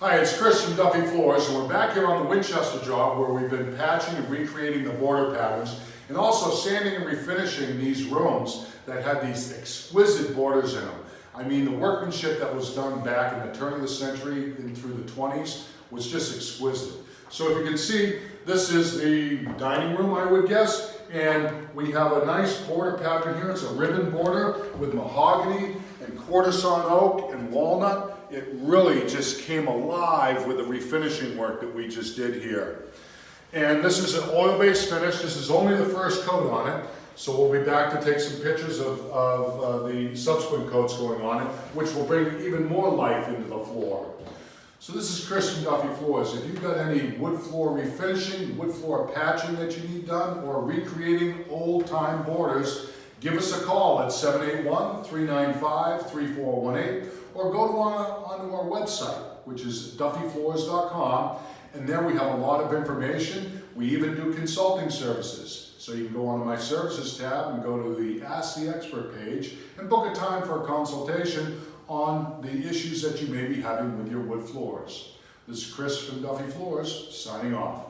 Hi, it's Chris from Duffy Floors, and we're back here on the Winchester job where we've been patching and recreating the border patterns and also sanding and refinishing these rooms that had these exquisite borders in them. I mean, the workmanship that was done back in the turn of the century and through the 20s was just exquisite. So if you can see, this is the dining room, I would guess, and we have a nice border pattern here. It's a ribbon border with mahogany and quartersawn oak and walnut. It really just came alive with the refinishing work that we just did here. And this is an oil-based finish. This is only the first coat on it. So we'll be back to take some pictures of the subsequent coats going on it, which will bring even more life into the floor. So this is Chris from Duffy Floors. If you've got any wood floor refinishing, wood floor patching that you need done, or recreating old-time borders, give us a call at 781-395-3418, or go onto our website, which is duffyfloors.com, and there we have a lot of information. We even do consulting services. So you can go onto my services tab and go to the Ask the Expert page and book a time for a consultation on the issues that you may be having with your wood floors. This is Chris from Duffy Floors, signing off.